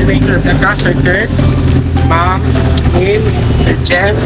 coordinator of the CAS, Sir Kurt, Ma'am, Miss, Sir Jeff.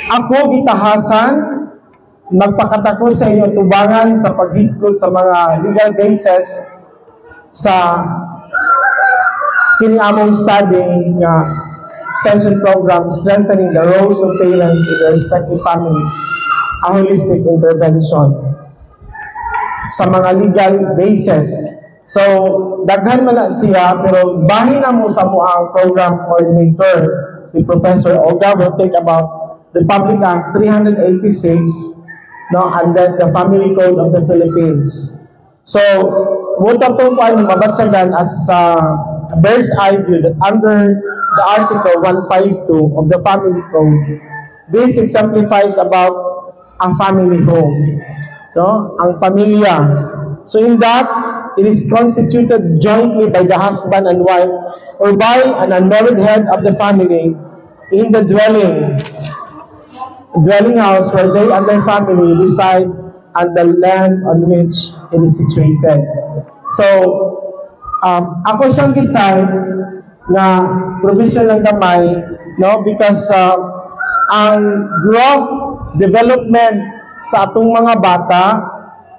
Ako gitahasan, magpakatako sa inyo tubangan sa paghisgot sa mga legal basis sa kiniamong study nga extension program strengthening the roles of parents in their respective families, a holistic intervention sa mga legal basis. So, daghan man na siya, pero bahin na mo sa mo ang program coordinator, si Professor Olga will take about Republic Act 386, no, and then the Family Code of the Philippines. So, muta po po ang mabatsagan as bird's eye view that under the Article 152 of the Family Code, this exemplifies about ang family home, no, ang pamilya. So, in that, it is constituted jointly by the husband and wife or by an unmarried head of the family in the dwelling house where they and their family reside on the land on which it is situated. So, ako siyang decide na provision ng gamay, no, because ang growth, development sa atong mga bata,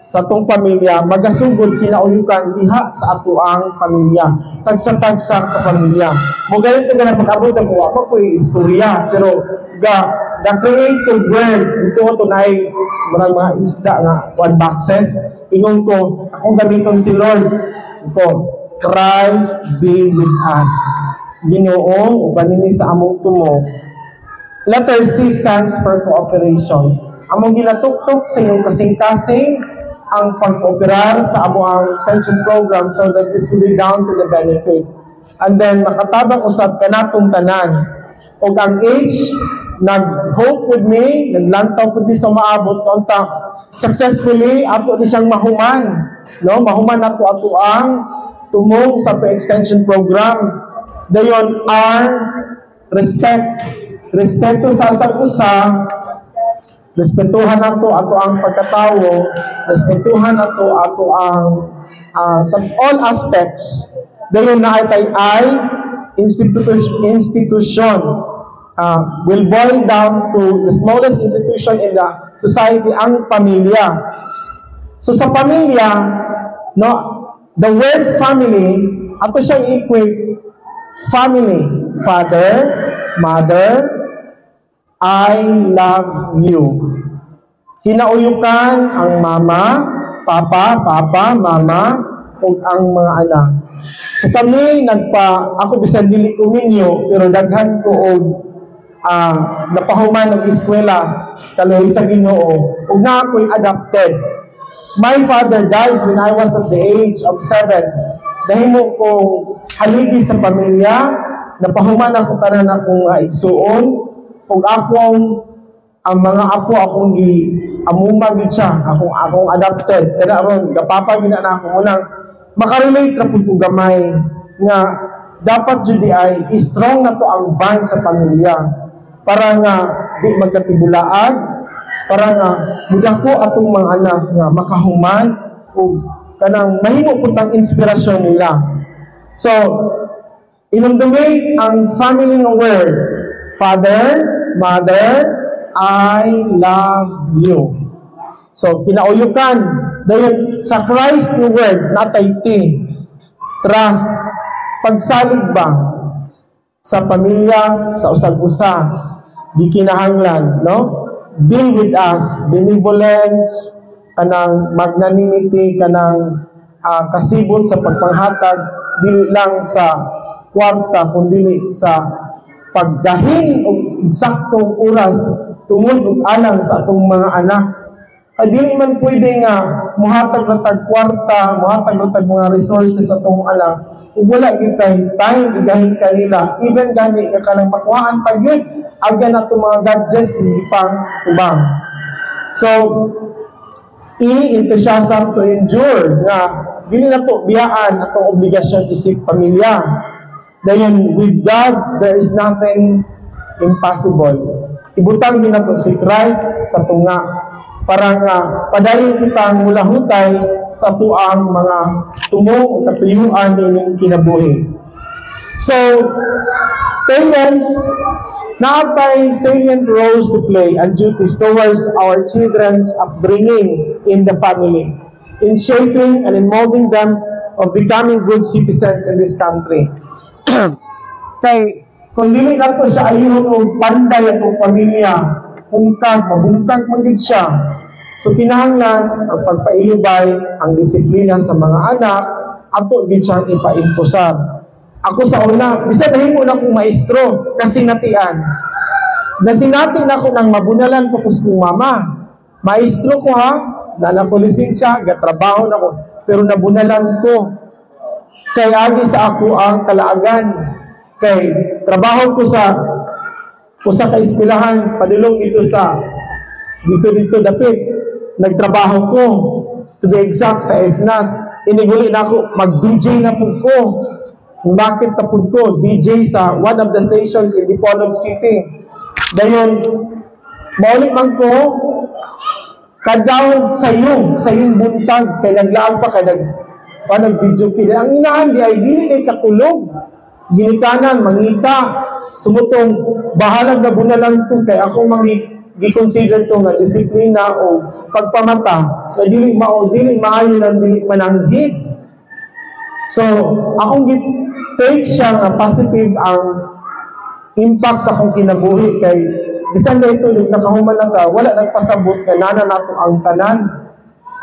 sa atong pamilya, magasugod kinauyukan diha sa ato ang pamilya. Tagsa-tagsa ka pamilya. Mo ganito nga na pag-abot ako po yung istorya, pero the creative word, ito tunay mga isda nga, one boxes, ingon ko, akong gamiton si Lord, ito, Christ be with us. Ginoong, ubanini sa among tumo. Letter C stands for cooperation. Among ginatuktok sa inyong kasing-kasing ang pag-operar sa among extension program so that this will be down to the benefit. And then, makatabang usab ka natong tanan. O ang age, nag-hope with me, naglantaw with me sa maabot, kontak, successfully, ato ni siyang mahuman. No? Mahuman ato ang tumong sa extension program. Dayon are respect. Respeto sa asang-usa, respetuhan ato ang pagkatawo, respetuhan ato ang sa all aspects. Dayon na ay institution will boil down to the smallest institution in the society, ang pamilya. So sa pamilya, no, the word family, ato siya i-equate family, father, mother, I love you. Kinauyukan ang mama, papa, mama, ug ang mga anak. So kami ako bisan dili ko ninyo, pero daghan ko og napahuman ng eskwela kaloy sa Ginoo ug na ako'y adopted. My father died when I was at the age of 7. Nahimo kong haligi sa pamilya, napahuman ako tanan akong igsuon, ug ang mga apo akong amuma gid siya, akong adopted. Kaya ron gapapa gid na ako unang makarelate ra pud ko gamay nga dapat jud ay strong na to ang bond sa pamilya para nga di magkatibulaan, para nga mudako atong mga anak nga makahuman o kanang mahimo pud ang inspirasyon nila. So, inumdumay ang family ng word, Father, Mother, I love you. So, kinauyukan dahil sa Christ ng word, natay trust, pagsalig ba sa pamilya, sa usag-usa, di kinahanglan, no? Be with us, benevolence, kanang magnanimity, kanang kasibot sa pagpanghatag, dili lang sa kwarta, kundi sa pagdahin o eksaktong oras tungod ug alang sa atong mga anak. Ay dili man pwede nga muhatag na tag kwarta, muhatag na tag mga resources sa atong anak ug wala kitay time igahin kanila, even gani nga kanang makuhaan pa gyud agyan nato mga gadgets hindi pang ubang. So enthusiasm to endure nga dili na to biyaan atong obligasyon isip pamilya. Dayon with God there is nothing impossible. Ibutang din nato si Christ sa tunga para nga padayon kitang mulahutay sa tuang mga tumo o katuyuan ining kinabuhi. So, parents, naatay salient roles to play and duties towards our children's upbringing in the family, in shaping and in molding them of becoming good citizens in this country. Kay, kung dili nato siya ayun o panday atong pamilya, hungkag, mabuntag magig siya. So, kinahanglan ang pagpailubay, ang disiplina sa mga anak, ato gid siyang ipaimposar. Ako sa una, bisan nahimo na akong maestro, kasinatian. Nasinati na ako ng mabunalan ko kung mama. Maestro ko ha, na ko lisensya, gatrabaho na ko, pero nabunalan ko. Kay agi sa ako ang kalaagan. Kay trabaho ko sa ka eskwelahan, padulong dito dito dapit. Nagtrabaho ko, to be exact, sa SNAS. Iniguli na ako, mag-DJ na po ko. Bakit na po ko? DJ sa one of the stations in Dipolog City. Dayon, maulit man ko, kadaw sa iyong buntag, kay naglaan pa, kay nag-video kina. Ang inahan, di ay dili na katulog. Ginikanan, mangita, sumutong, bahalag na bunalan ko, kay ako gi-consider to nga disiplina o pagpamata na dili maayo lang dili mananghid. So akong take siya nga positive ang impact sa akong kinabuhi kay bisan na ito nakahuman lang ka wala nagpasabot nga nana nato ang tanan.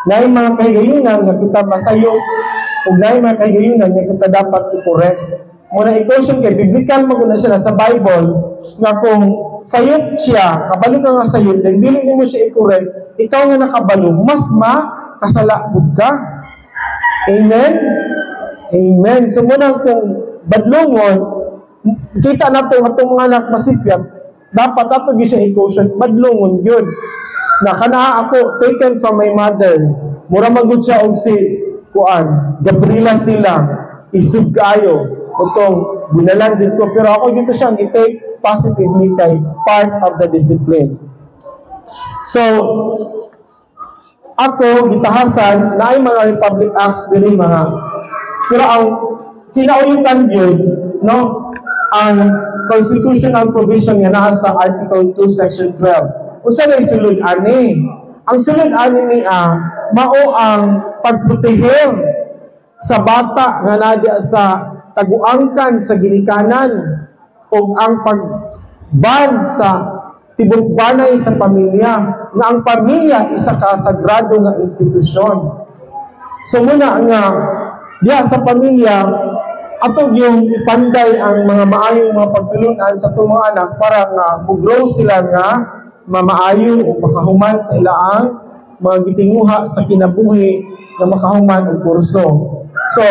Naay mga kahigayunan nga kita masayo ug naay mga kahigayunan nga kita dapat i-correct. Muna i-question kay biblical maguna siya sa Bible nga kung sayop siya, kabalo ka nga sayop, then dili mo siya i-correct, ikaw nga nakabalo, mas makasalapod ka. Amen? Amen. So muna kung badlongon, kita na ito, itong mga anak masipyap, dapat ato siya i-caution, badlongon yun. Na kana ako, taken from my mother, mura magud siya og si Gabriela sila, isip kayo, utong bunalan din ko, pero ako dito siyang i-take positively kay part of the discipline. So, ako, gitahasan, na ay mga Republic Acts din mga, pero ang kinauyukan yun, no, ang constitutional provision nga naa sa Article 2, Section 12. Usa na isulod ani. Ang sulod ani niya, mao ang pagproteher sa bata nga nadya sa taguangkan sa ginikanan o ang pagban sa tibok banay sa pamilya nga ang pamilya isa ka sagrado nga institusyon. So muna nga diya sa pamilya ato yung ipanday ang mga maayong mga pagtulunan sa itong mga anak para nga mag-grow sila nga mamaayo o makahuman sa ilaang mga gitinguha sa kinabuhi nga makahuman og kurso. So,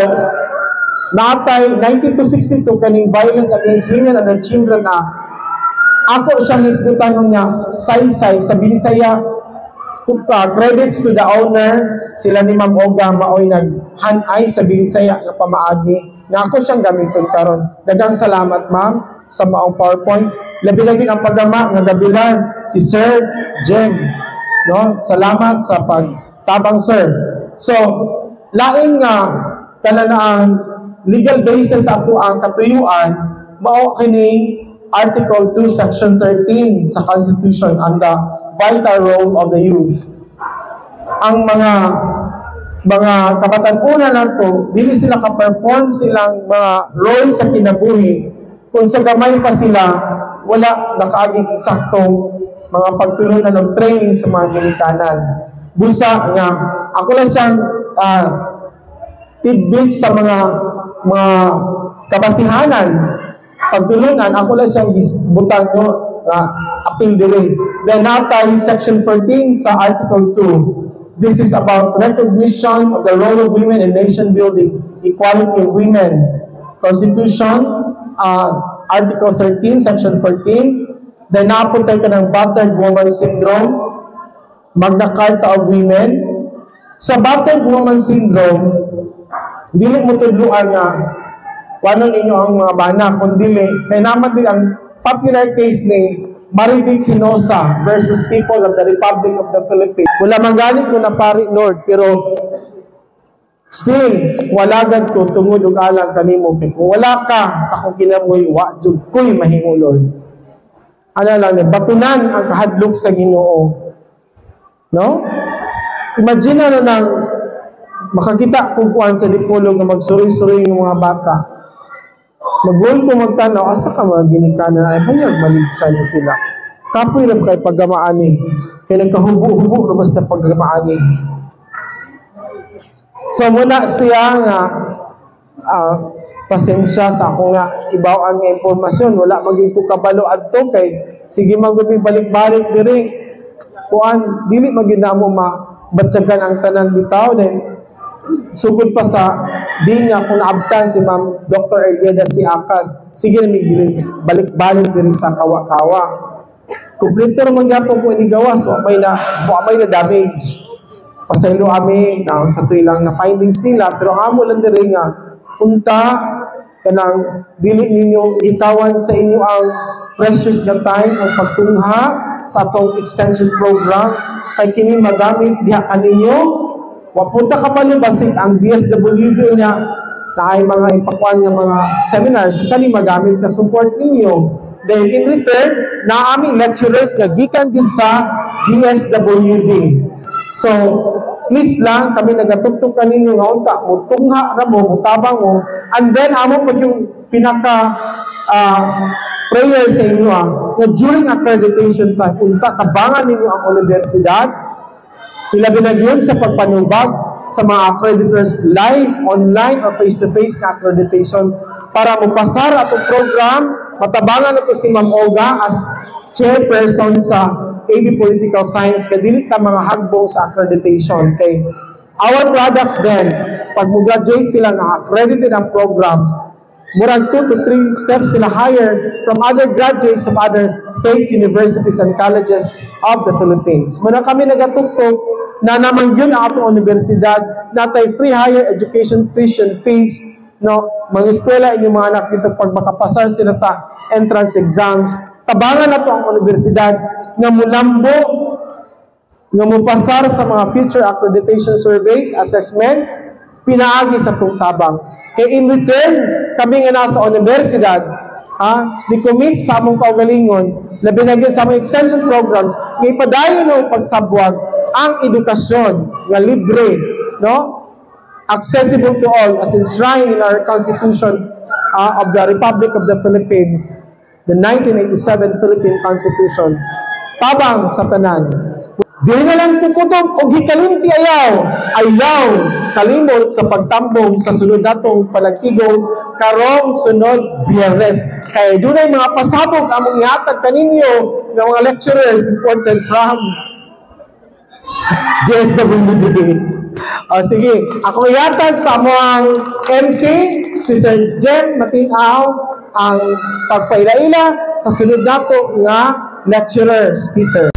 natay 1962 kaning Violence Against Women and Children Act. Ako siyang hisgutan niya saysay sa Binisaya. Credits to the owner, sila ni Ma'am Oga maoy naghanay sa Binisaya nga pamaagi nga ako siyang gamiton karon. Daghang salamat ma'am sa maong PowerPoint. Labi-labi ang pagdama nga gabilan si Sir Jem. No? Salamat sa pagtabang sir. So, laing nga kananaang legal basis ato ang katuyuan mao kining Article 2 Section 13 sa Constitution on the vital role of the youth. Ang mga kabatan-una nato, dili sila ka-perform silang mga role sa kinabuhi kung sa gamay pa sila wala nakaaging eksaktong mga pagtulunan ng training sa mga ginikanan. Busa nga ako lang siyang tidbit sa mga kabasihanan pagtulunan, ako lang siyang butang nyo appeal dire. Then natay Section 14 sa Article 2. This is about recognition of the role of women in nation building, equality of women. Constitution, Article 13, Section 14. Then napuntay ka ng battered woman syndrome, Magna Carta of Women. Sa battered woman syndrome, dili mo tudluan nga wano ninyo ang mga bana, kundi kaya naman din ang popular case ni Marivic Hinosa versus People of the Republic of the Philippines. Wala mangganit ko na pari, Lord, pero still, walagad ko tungod og alang kanimo. Kung wala ka sa kong kinabuhi, wa jud ko'y mahimo, Lord. Ano lang, batunan ang kahadlok sa Ginoo. No? Imagine na nang makakita kung kuan sa dipolog na magsuroy-suroy ng mga bata. Magul ko magtanaw, asa ka mga ginikanan ay bayag maligsan sila. Kapoy rin kay paggamaan kaya nagkahubo-hubo na basta paggamaan So muna siya nga pasensya sa ako nga ibawaan nga impormasyon. Wala maging ko kabalo adto kay sige magbi balik-balik diri. Kuan dili maginamo mabatyagan ang tanan bitaw then sugod pa sa di niya kung naabtan si Ma'am Dr. Ergeda si Akas, sige na may balik-balik diri sa kawa-kawa. Kumpleto naman gapon ko inigawa, so may na damage. Pasaylo kami sa tuilang na findings nila, pero amo lang diri nga, punta kanang dili ninyo itawan sa inyo ang precious nga time ang pagtungha sa atong extension program, kay kini magamit diha kaninyo. Wapunta ka man basig ang DSWD niya na ay mga ipakuan ng mga seminars kani magamit ka support ninyo. Then in return, na aming lecturers nga gikan din sa DSWD. So, please lang kami nagatugtog kaninyo nga unta mo tungha ra mo, mutabang mo, and then amo pag yung pinaka prayer sa inyo na during accreditation time, unta tabangan ninyo ang universidad. Ilabi na yun sa pagpanubag sa mga accreditors live, online, or face-to-face na accreditation para mapasar atong program. Matabangan na si Ma'am Olga as chairperson sa AB Political Science kadili ta mga hagbong sa accreditation. Kay our products then, pag mo-graduate sila na accredited ang program, murag 2 to 3 steps sila higher from other graduates of other state universities and colleges of the Philippines. Muna kami nagatugtog na naman yun ang atong universidad, natay free higher education tuition fees, no, mga eskwela inyong mga anak dito pag makapasar sila sa entrance exams. Tabangan na to ang universidad nga mulambo, nga mupasar sa mga future accreditation surveys, assessments, pinaagi sa itong tabang. Kaya in return, kami nga nasa universidad, di-commit sa among kaugalingon, labi na yun sa among extension programs, nga ipadayon ng pagsabwag ang edukasyon nga libre, no? Accessible to all as enshrined in our Constitution of the Republic of the Philippines, the 1987 Philippine Constitution. Tabang sa tanan. Dili na lang kukutob og hikalimti ayaw kalimot sa pagtambong sa sunod natong panagtigong karong sunod Biyernes. Kaya dunay mga pasabog among ihatag kaninyo ng mga lecturers imported from DSWD. O sige, ako yatag sa among MC, si Sir Jem Matinaw, ang pagpaila-ila sa sunod nato nga lecturer, speaker.